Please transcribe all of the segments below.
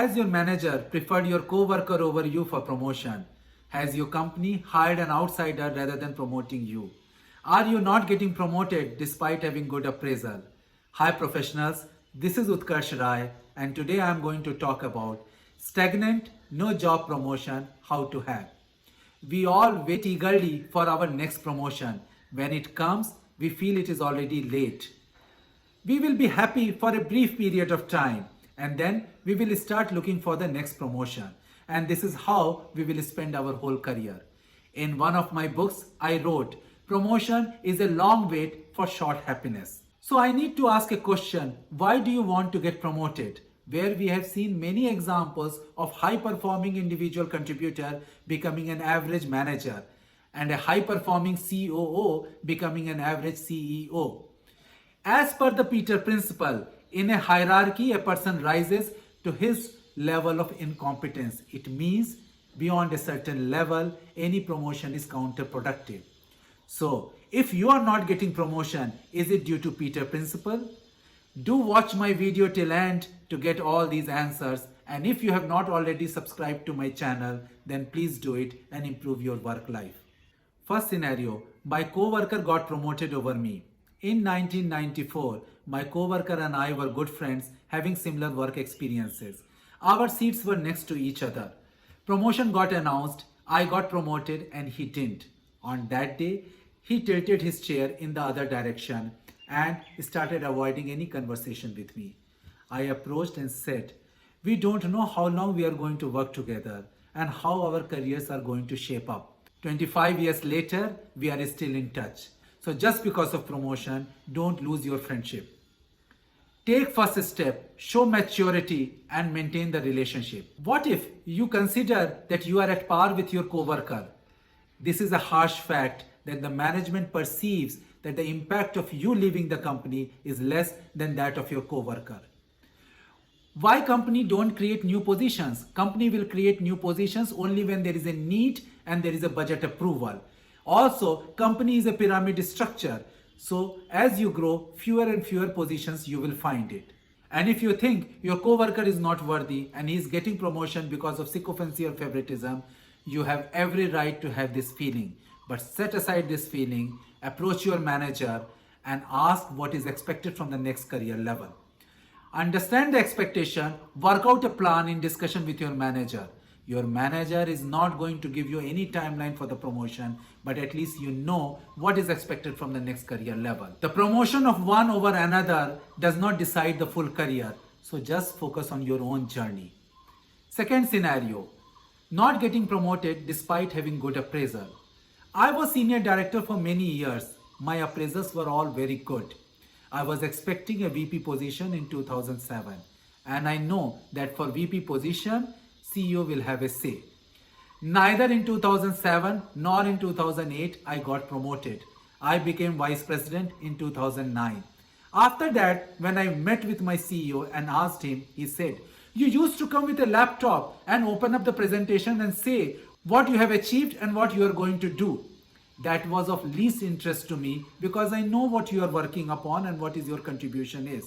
Has your manager preferred your co-worker over you for promotion? Has your company hired an outsider rather than promoting you? Are you not getting promoted despite having good appraisal? Hi professionals, this is Utkarsh Rai and today I am going to talk about stagnant, no job promotion, how to have. We all wait eagerly for our next promotion. When it comes, we feel it is already late. We will be happy for a brief period of time and then we will start looking for the next promotion. And this is how we will spend our whole career. In one of my books, I wrote, promotion is a long wait for short happiness. So I need to ask a question, why do you want to get promoted? Where we have seen many examples of high-performing individual contributor becoming an average manager and a high-performing COO becoming an average CEO. As per the Peter principle, in a hierarchy, a person rises to his level of incompetence. It means beyond a certain level, any promotion is counterproductive. So, if you are not getting promotion, is it due to Peter principle? Do watch my video till end to get all these answers, and if you have not already subscribed to my channel, then please do it and improve your work life. First scenario, my co-worker got promoted over me. In 1994, my co-worker and I were good friends having similar work experiences. Our seats were next to each other. Promotion got announced, I got promoted and he didn't. On that day, he tilted his chair in the other direction and started avoiding any conversation with me. I approached and said, we don't know how long we are going to work together and how our careers are going to shape up. 25 years later, we are still in touch. So just because of promotion, don't lose your friendship. Take first step, show maturity and maintain the relationship. What if you consider that you are at par with your coworker? This is a harsh fact that the management perceives that the impact of you leaving the company is less than that of your coworker. Why company don't create new positions? Company will create new positions only when there is a need and there is a budget approval. Also, company is a pyramid structure. So as you grow, fewer and fewer positions you will find it. And if you think your coworker is not worthy and he is getting promotion because of sycophancy or favoritism, you have every right to have this feeling. But set aside this feeling, approach your manager and ask what is expected from the next career level. Understand the expectation, work out a plan in discussion with your manager. Your manager is not going to give you any timeline for the promotion, but at least you know what is expected from the next career level. The promotion of one over another does not decide the full career, so just focus on your own journey. Second scenario, not getting promoted despite having good appraisal. I was senior director for many years. My appraisals were all very good. I was expecting a VP position in 2007, and I know that for VP position, CEO will have a say. Neither in 2007 nor in 2008 I got promoted. I became vice president in 2009. After that, when I met with my CEO and asked him, he said, you used to come with a laptop and open up the presentation and say what you have achieved and what you are going to do. That was of least interest to me because I know what you are working upon and what is your contribution is.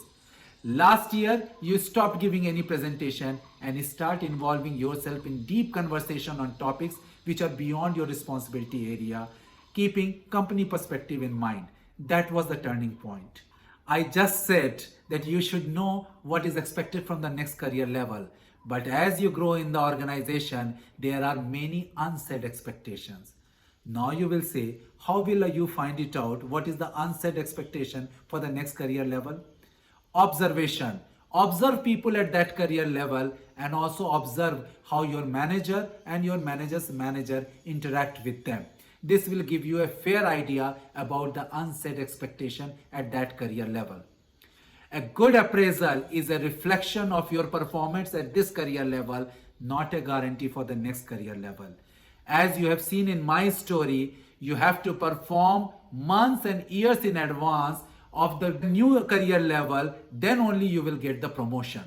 Last year, you stopped giving any presentation and start involving yourself in deep conversation on topics which are beyond your responsibility area, keeping company perspective in mind. That was the turning point. I just said that you should know what is expected from the next career level. But as you grow in the organization, there are many unsaid expectations. Now you will say, how will you find it out? What is the unsaid expectation for the next career level? Observation. Observe people at that career level and also observe how your manager and your manager's manager interact with them. This will give you a fair idea about the unsaid expectation at that career level. A good appraisal is a reflection of your performance at this career level, not a guarantee for the next career level. As you have seen in my story, you have to perform months and years in advance of the new career level, then only you will get the promotion.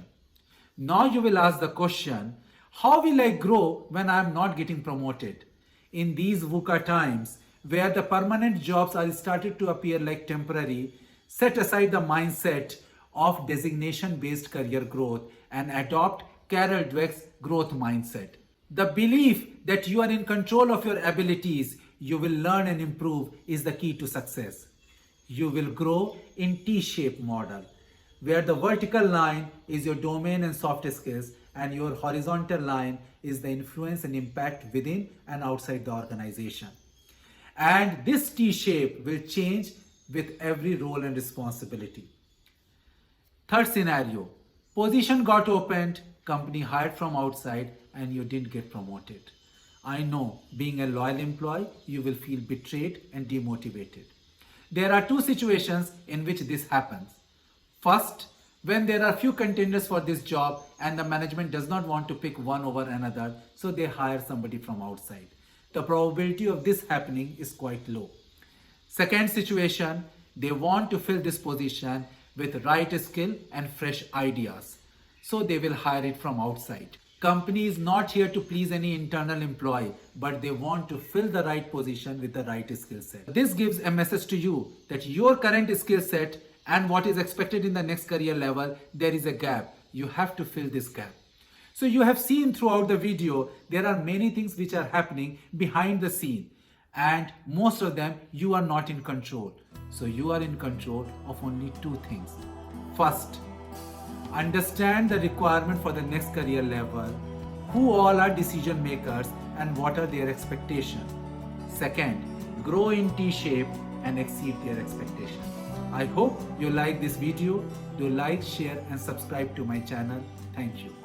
Now you will ask the question, how will I grow when I am not getting promoted? In these VUCA times, where the permanent jobs are started to appear like temporary, set aside the mindset of designation-based career growth and adopt Carol Dweck's growth mindset. The belief that you are in control of your abilities, you will learn and improve is the key to success. You will grow in T-shaped model, where the vertical line is your domain and soft skills and your horizontal line is the influence and impact within and outside the organization. And this T-shape will change with every role and responsibility. Third scenario, position got opened, company hired from outside and you didn't get promoted. I know, being a loyal employee, you will feel betrayed and demotivated. There are two situations in which this happens. First, when there are few contenders for this job and the management does not want to pick one over another, so they hire somebody from outside. The probability of this happening is quite low. Second situation, they want to fill this position with right skill and fresh ideas, so they will hire it from outside. Company is not here to please any internal employee, but they want to fill the right position with the right skill set. This gives a message to you that your current skill set and what is expected in the next career level, there is a gap. You have to fill this gap. So you have seen throughout the video, there are many things which are happening behind the scene, and most of them you are not in control. So you are in control of only two things. First, understand the requirement for the next career level, who all are decision makers and what are their expectations. Second, grow in T-shape and exceed their expectations. I hope you like this video. Do like, share and subscribe to my channel. Thank you.